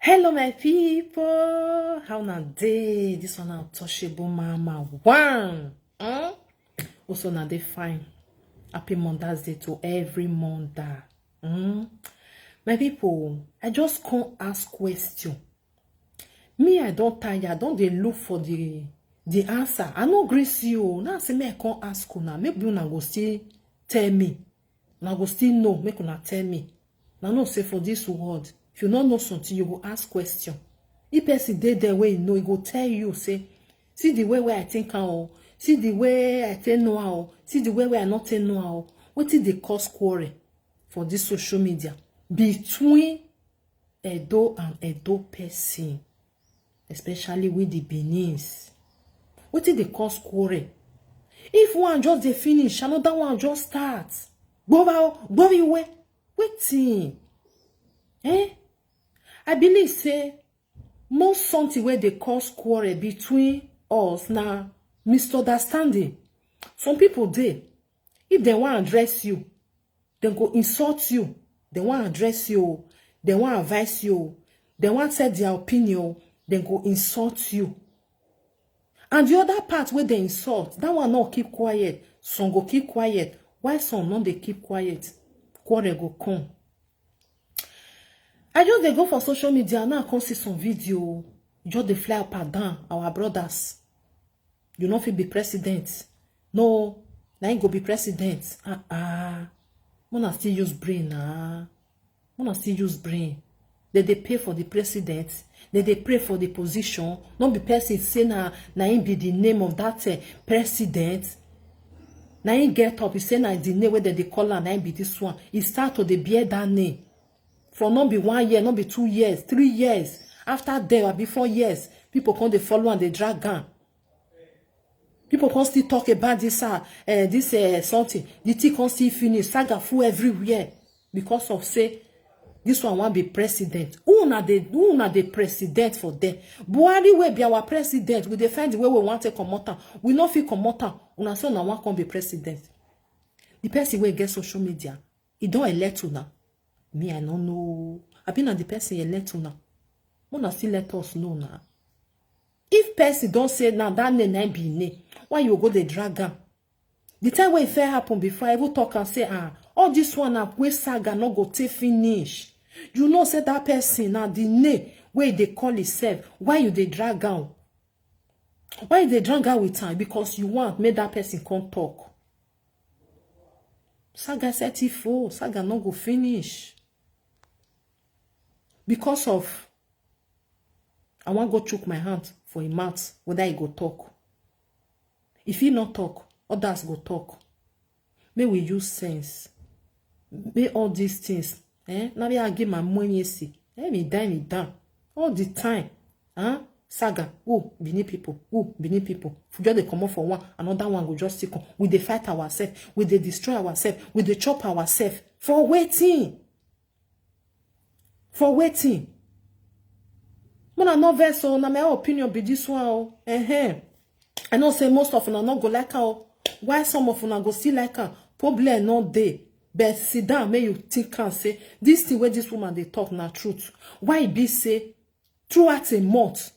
Hello, my people. How na day? This one untouchable mama one. Also na day fine. Happy Mother's Day to every mother. My people, I just can't ask question. Me, I don't tire. I don't dey look for the answer. I no grace you. Now say me I can't ask una. Maybe una go still tell me. Una go still know. Make una tell me. Now no say for this world. If you don't know something, you go ask question. If person dey there where you know, he go tell you, say, see the way where I think how, see the way I think know how, see the way where I not think know how. What is the cause quarrel for this social media between Edo and Edo person, especially with the Benin's? What is the cause quarrel? If one just dey finish, another one just start. Go away. Waiting. I believe say most something where they cause quarrel between us now misunderstanding. Some people dey, if they want to address you, they go insult you. They want to address you, they want to advise you, they want to say their opinion, they go insult you. And the other part where they insult, that one not keep quiet. Some go keep quiet. Why some not they keep quiet? Quarrel go come. I just they go for social media now. I can see some video. Just they fly up and down. Our brothers, you know, if you be president, no, now you go be president. Wanna still use brain, wanna still use brain. They pay for the president. They pray for the position. Not be person say na him be the name of that president. Now he get up. He say na the name where they call her. Now be this one. He start to the bear that name. For not be 1 year, not be 2 years, 3 years. After there or before years, people come they follow and they drag gun. People can still talk about this something. The tea can still finish. Saga full everywhere because of say this one want be president. Who na the president for them? Buhari will be our president. We defend the way we want to come out. We not feel come out. Una say na one can be president. The person will get social media. He don't elect una. Me, I don't know. I been on the person elect una. Wanna still let us know now. If person don't say now that name be name, why you go the dragon? The time when it fair happen before I will talk and say, all this one up where Saga no go take finish. You know say that person now the name where they call itself. Why you the dragon? Why they dragon with time? Because you want make that person come talk. Saga said if Saga no go finish. Because of I want go choke my hand for him mouth whether he go talk. If he not talk, others go talk. May we use sense. May all these things. Now I give my money see. Me down. All the time. Saga. Benin people. Benin people. If just they come up for one, another one go just stick on. We they fight ourselves. We they destroy ourselves. We they chop ourselves. For waiting. For waiting. Mona no verse na my opinion be this one. I know say most of una not go like her. Why some of una go still like her? Problem not there. But sit down, may you think and say this thing where this woman they talk na truth. Why be say throughout a month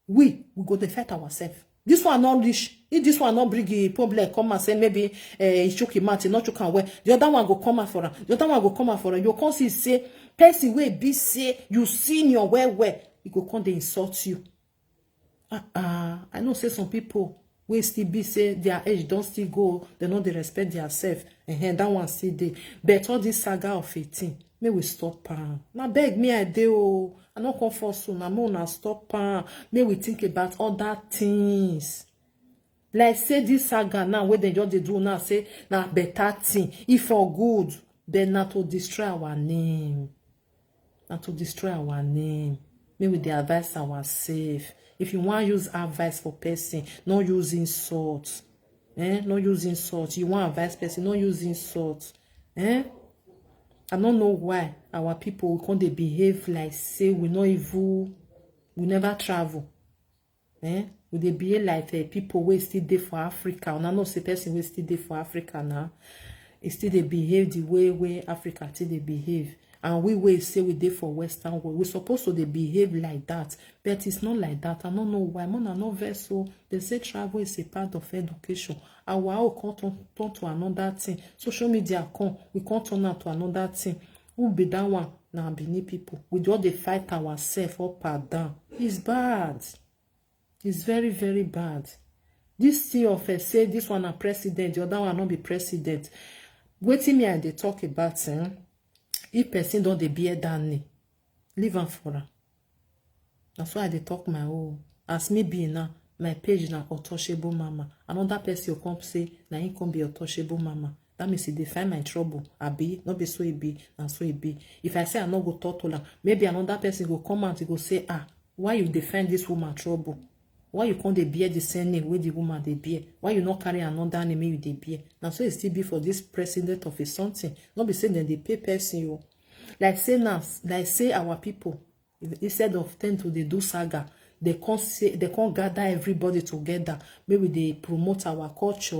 we go to fight ourselves. This one not reach. If this one not bring a problem, come and say maybe he choke him out, he not choke and well. The other one go come out for her. The other one go come out for her. You can't see say person wey be say you senior where he go come they insult you. I know say some people wey still be say their age don't still go, they know they respect themselves. And that one still dey. But all this saga of 18, may we stop. Now beg me I do. I not come for soon. I'm gonna stop. May we think about other things. Like say this saga now, where they just they do now, say now better thing. If for good, then not to destroy our name. Not to destroy our name. May we advise ourselves. If you want to use advice for person, not use insult. Not use insult. You want advice person, not use insult. I don't know why our people can't they behave like say we not even we never travel. We they behave like people we still there for Africa. And I know say person we still there for Africa now. It still they behave the way Africa still they behave. and we say we dey for Western world. We supposed to dey behave like that, but it's not like that. I don't know why. Mona no vessel. They say travel is a part of education. Our own can't turn to another thing. Social media come, we can't turn out to another thing. Who be that one? Now Benin people. We just dey fight ourselves up and down. It's bad. It's very, very bad. This thing of say this one a president, the other one not be president. Wetin me I dey talk about, if person don't dey bear down knee, leave am for am. That's why I dey talk my own. As me be now, my page na untouchable mama. Another person will come say, na him come be untouchable mama. That means they find my trouble. Abi, not be so it be, and so it be. If I say I not go talk to her, maybe another person go come out and go say, why you defend this woman trouble? Why you can't bear the same name with the woman they bear? Why you not carry another name you they bear? Now so it still be for this president of a something. Not be saying that they pay person you. Like say now, like say our people, instead of tend to they do saga, they can't gather everybody together. Maybe they promote our culture,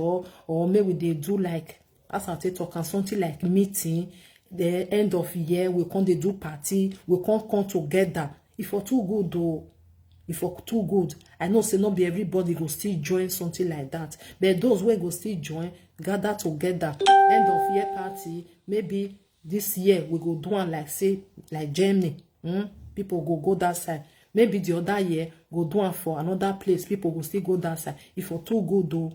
or maybe they do like as I talk and something like meeting. The end of year we can't they do party. We can't come together. If for too good though. If for too good, I know say not be everybody go still join something like that. But those who go still join, gather together. End of year party, maybe this year we go do one like say like Germany. People go that side. Maybe the other year go do one for another place. People go still go that side. If for too good though,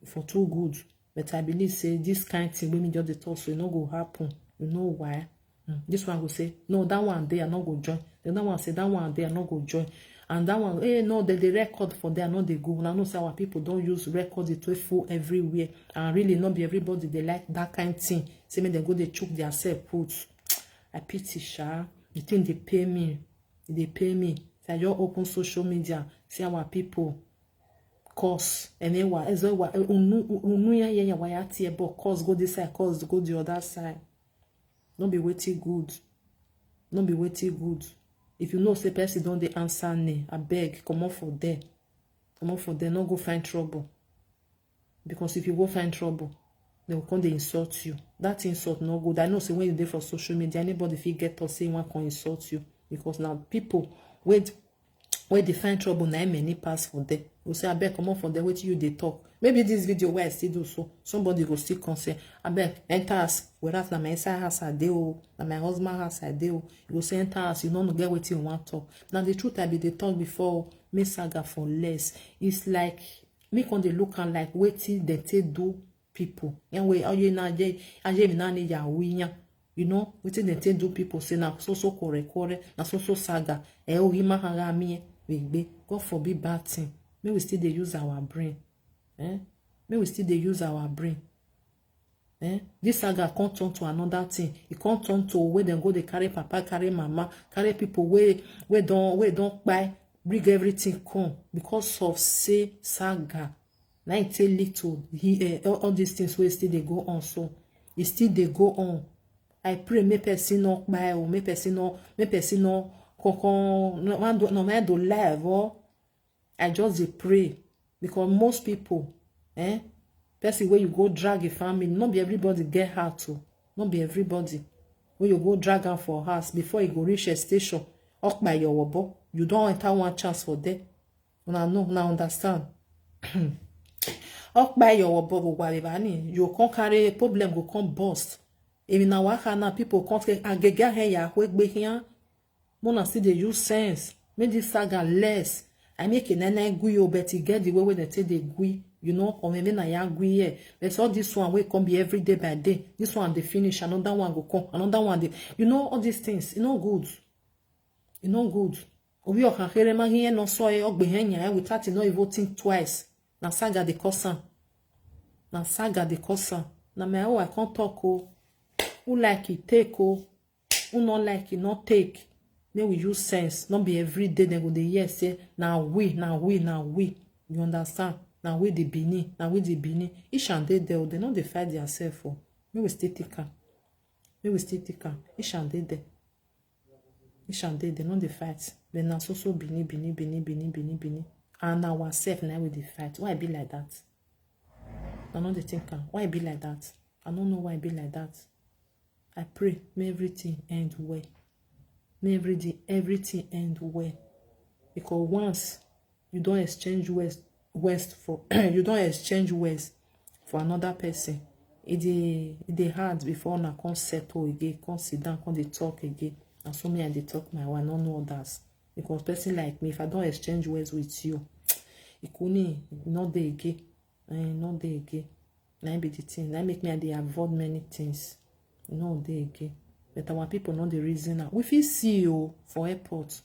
if for too good. But I believe say this kind of thing women just the talk, so it not go happen. You know why? This one go say no, that one they are not go join. The other one say that one they are not go join. And that one, no, the record for there, not they go. Now, no, say our people don't use record it to full everywhere. And really, not be everybody, they like that kind of thing. Say, when they go, they choke their self put. I pity, Sha. The thing they pay me. They pay me. Say, you open social media, see our people. Cause, and then what? As well, what? Cause go this side, cause go the other side. Don't be waiting good. Don't be waiting good. If you know say person don't they answer me, I beg, come on for there. Come on for there, not go find trouble. Because if you go find trouble, they will come they insult you. That insult no good. I know say when you there for social media, anybody if you get to say one can insult you. Because now people where they find trouble, now many pass for there. You say I beg, come on for there, wait you they talk. Maybe this video where I still do so, somebody go still come say, I beg, enter us. Whereas na my inside house I do, na my husband house I do. You go say enter us, you don't get what you want to talk. Now the truth I be they talk before, me Saga for less. It's like me when they look and like waiting they take do people. And we are you na je ya winya. You know, waiting they take do people say na so kore na so Saga. O hima hanga me we God forbid bad thing. May we still they use our brain. May we still they use our brain. This Saga can't turn to another thing. It can't turn to where they go, they carry papa, carry mama, carry people where don't buy, bring everything come because of say Saga. Now it take little. All these things where still they go on, so it still they go on. I pray me person not buy or me person no man do live or I just dey pray because most people, person where you go drag a family, not be everybody get heart to, not be everybody. When you go drag her for house before you go reach a station, up by your wabo, you don't enter one chance for them. Now no, now understand. Up by your wabo, whatever you can't carry a problem, go come bust. Even now, Wahala people can't say agega here, quick be here. Mona see they use sense. Make this Saga less. I make a nana guyo, but he get the way where they say they gui, you know, or maybe na ya gui here. There's all this one will come be every day by day. This one they finish, another one go come, another one they, you know, all these things. You know good. You know good. Obi okakere ma here no so e ogbe henya without not even think twice. Na Saga the cousin. Na Saga the cousin. Na me I can't talk oh. Who like it take oh. Who not like it not take. Then we use sense. Not be every day they go the yes say now we. You understand? Now we the Bini. Now we the Bini. Each and they not they fight themselves for. May we still take her. May we still take her. Each and they not they fight. Then now so Bini. And ourselves now we the fight. Why be like that? I know they think why be like that? I don't know why be like that. I pray may everything end well. May everything end well. Because once you don't exchange words for you don't exchange words for another person, it hard before na come settle again, come sit down, come dey talk again. And so me I dey talk my one, I don't know others. Because person like me, if I don't exchange words with you, it couldn't not dey again. Not dey again. Now be the thing. That make me I dey avoid many things. Not dey again. But our people know the reason now. We feel see you for airport.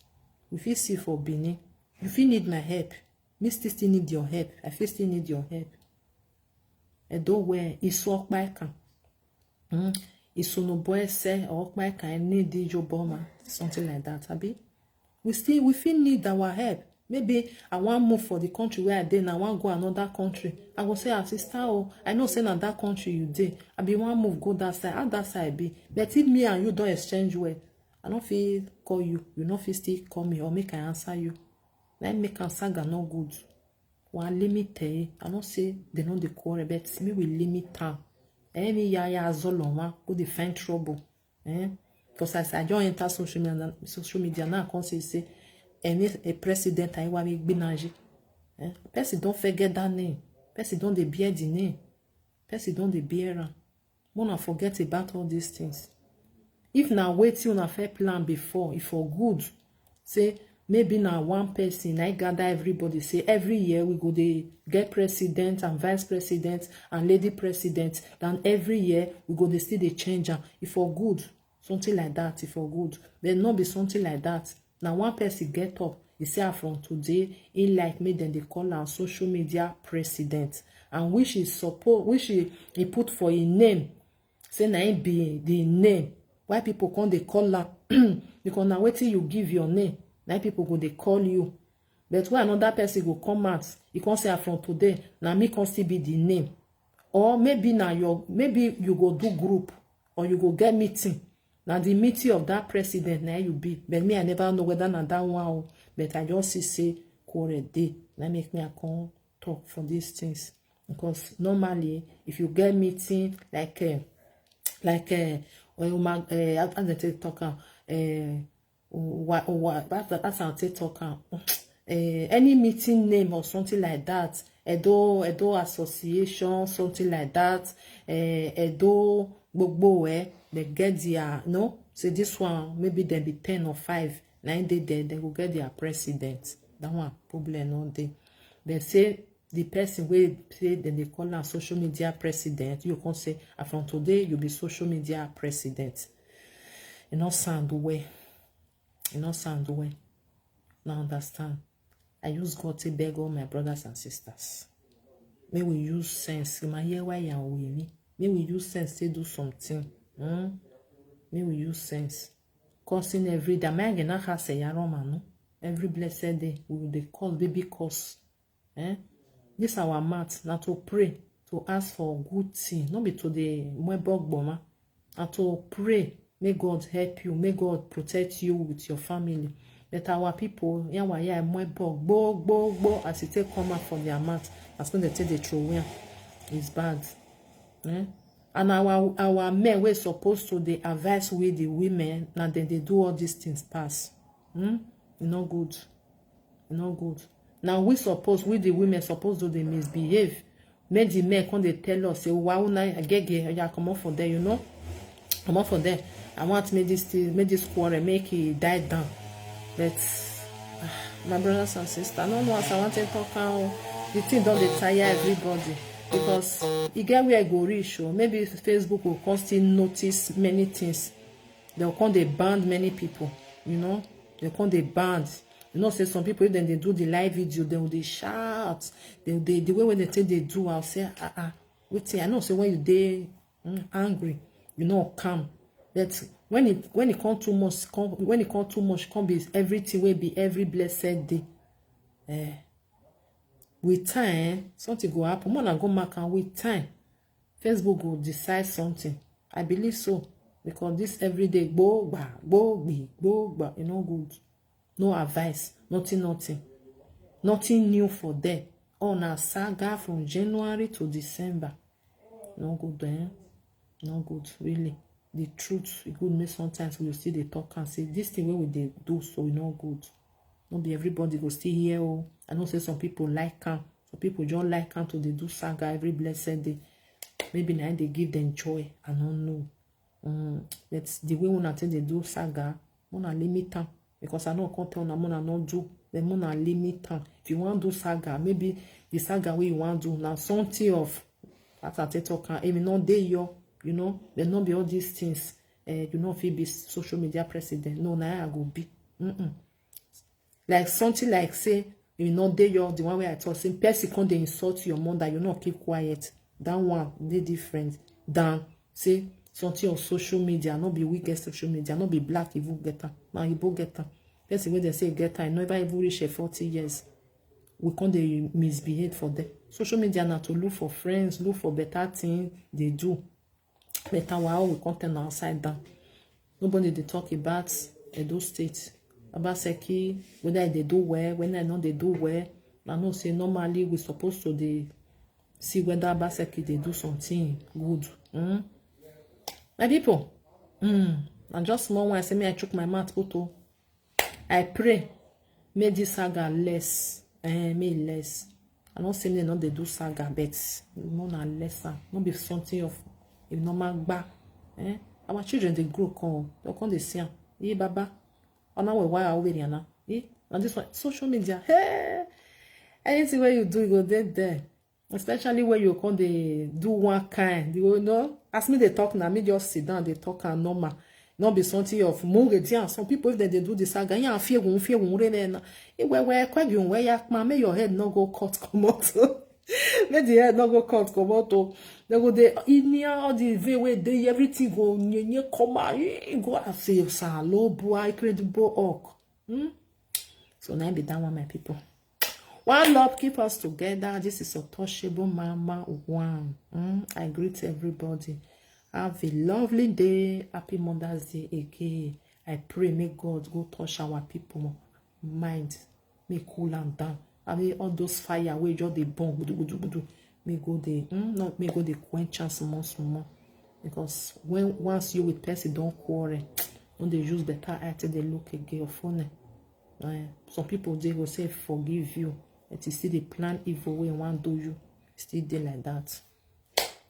We feel see for Benin. You feel need my help. Me still need your help. I feel still need your help. I don't wear it's walk by can. It's no boy say or by can need your bomber. Something like that, abi. We feel need our help. Maybe I want move for the country where I dey, and I want go another country. I go say, sister, oh, I know say na that country you dey. I be want move go that side. How that side be? But if me and you don't exchange word, I don't feel call you. You don't feel still call me or make I answer you. Like make a Saga no good. One limit I don't say they know the quarrel, but me will limit time. Any yaya zoloma go dey find trouble. Because as I don't enter social media now, I can't say a president I want to be naji. Person don't forget that name. Person don't dey bear the name. Person don't dey bear. Wanna forget about all these things. If now wait till na fair plan before, if for good, say maybe now one person I gather everybody say every year we go dey get president and vice president and lady president. Then every year we go dey still dey change am. If for good, something like that. If for good, then not be something like that. Now one person get up, he say from today, he like me then they call am social media president, and which he put for a name. Say na him be the name. Why people come they call am? Because now wait till you give your name. Now people go they call you. But when another person go come out, he can't say from today. Now me can still be the name. Or maybe now maybe you go do group or you go get meeting. Now the meeting of that president now you be. But me I never know whether na that one. But I just say quarrel day. That make me I can't talk for these things. Because normally if you get meeting like as they talk that's how they talk any meeting name or something like that, Edo association, something like that, Edo gbogbo they get their no, say this one maybe there be 10 or 5, 9 days there, they will get their president. That one problem no dey. They say the person will say then they call am social media president. You can say from today you be social media president. You know sound way. You know sound way. Now understand. I use God to beg all my brothers and sisters. May we use sense. My hear why you with me. May we use sense to do something. May we use sense. Cursing every day. My gonna have say no. Every blessed day we will call baby curse. This our mat. Now to pray, to ask for good thing. Not be to the mwebog boma. And to pray. May God help you. May God protect you with your family. But our people, as it take come out from their mouth, as when they take the throw away, it's bad. And our men were supposed to they advise with the women, now then they do all these things pass. No good. No good. Now we the women supposed to they misbehave. Make the men come they tell us, say, wow, I get yeah, come on for there, you know. Come on for there. I want make this quarrel make it die down. But my brothers and sisters, I don't know as I want to talk now. The thing don't tire everybody. Because you get where I go reach, or maybe Facebook will constantly notice many things. They'll come they ban many people, you know. They'll come they ban. You know, say some people then they do the live video, they will shout. The way when they think they do, I'll say, wait, I know. So when you they angry, you know, calm. That when it come too much, come be everything will be every blessed day. With time, something go happen. More than go mark and with time, Facebook will decide something. I believe so. Because this everyday go, you know, good. No advice, nothing. Nothing new for them. On a saga from January to December. No good, No good, really. the truth. It good make sometimes we still they talk and say this thing where we they do so we not good. Not be everybody go still here. Oh, I know say some people like her. Some people don't like her to they do saga every blessed day. Maybe now they give them joy. I don't know. That's the way when I tell they do saga, wanna limit them. Because I know can't tell them wanna not do. Then wanna limit them. If you want to do saga, maybe the saga way you want to do now something of that I talk and even not day you know, there not be all these things. You know, if you be social media president, no, now I go be. Like something like say, you know, they the one way I talk, say, person can they insult your mother, you not keep quiet. That one, they different than say something on social media, not be weak social media, not be black, evil getter. Now you both getter. Person when they say getter, I never even reach 40 years. We can't they misbehave for them. Social media now to look for friends, look for better things they do. Better while we content outside down. Nobody they talk about Edo State. About Seki, whether they do well, when I know they do well. I know say normally we supposed to they see whether Abaseki they do something good. My people, and just small one I say me I chook my mouth photo. I pray make this saga less. Me less. I don't say me not they do saga, but more than lesser. Not be something of a normal back. Our children they grow come. They come they see. Baba. And now why are we here now? And this one, social media. Hey, anything where you do, you go there. Especially when you come they do one kind. You know, as me they talk now, me just sit down, they talk and normal. Not be something of more. Some people if they do this saga, yeah, fear won't where quite you where yak man, may your head not go cut come out. May the head not go cut come out. They go there in near all the way they everything go near come out. Go and say sa low boy credible orc. So now be that one, my people. One love keep us together. This is a touchable mama one. I greet everybody. Have a lovely day. Happy Mother's Day again. I pray may God go touch our people mind. May cool and down. I mean all those fire where just they burn. May go they not may go they quench us more. Because when once you with person don't quarrel, when they use better acting they look again or phone. Some people they will say forgive you. It is still the plan evil way one do you. Still they like that.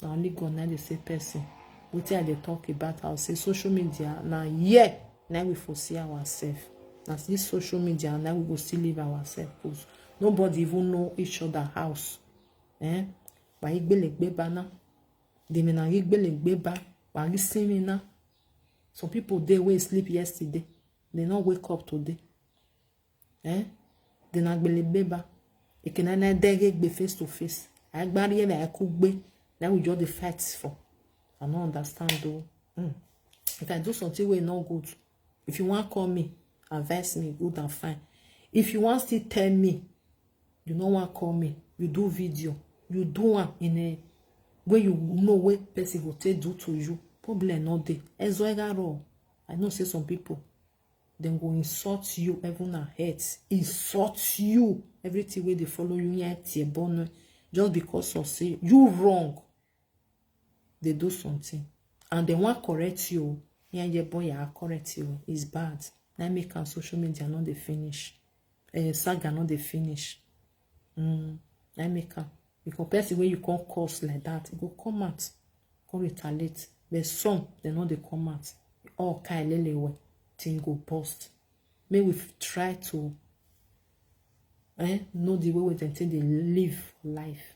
Now only God now they say person. What they talk about, I'll say social media. Now, now we foresee ourselves. Now, this social media, now we will still live ourselves. Because nobody even know each other house. But you be like beba na. They may not be like beba. But you see me now. Some people they will sleep yesterday. They not wake up today. They not be like beba. You can not be face to face. I bury me. I cook be. Now we just the fights for. I don't understand though. If I do something way not good, if you want to call me, advise me, good and fine. If you want to tell me, you don't want to call me, you do video, you do one in a way you know what person will take do to you. Problem not there. As well, I know say some people, then go insult you, even a hate, insult you. Everything way they follow you, just because of say you wrong. They do something and they want to correct you. Yeah, boy, I correct you. It's bad. Now make on social media not they finish. Saga not they finish. I make a because person when you can't curse like that, it go come out, come retaliate. But some they know they come out. All kind of way thing go post. May we try to know the way they think they live life.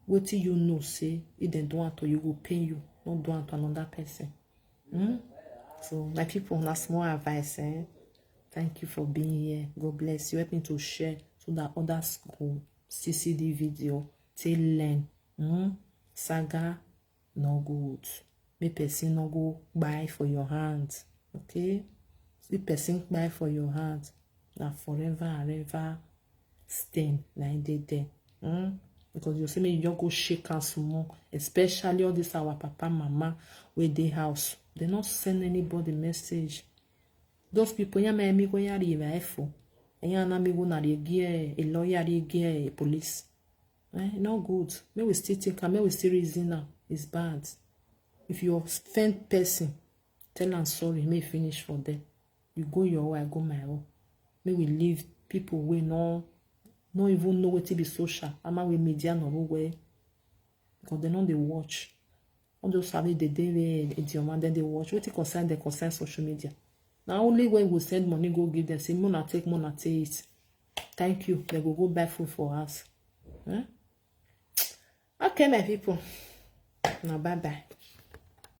What you know say if they don't want to you will pay you, not do want to another person. So my people, that's small advice. Thank you for being here. God bless you. Help me to share so that others go see the video. Till learn. Saga no good. Me person no go buy for your hands. Okay? The person buy for your hands. Now forever and ever stain like they there. Because you see me, you just go shake us more, especially all this our papa, mama, with the house. They not send anybody message. Those people, ya me amigo ya riva efo, ya na amigo na regie a lawyer regie a police. Not good. May we still think, may we still reason now. It's bad. If you offend person, Tell am sorry, may finish for them. You go your way, I go my own. May we leave people we no even know what to be social. Ama we media no way. Because they know they watch. All those family they idiom, then they watch. What it concern they concern social media. Now only when we send money go give them, say mona take it. Thank you. They go buy food for us. Huh? Okay, my people. Now bye bye.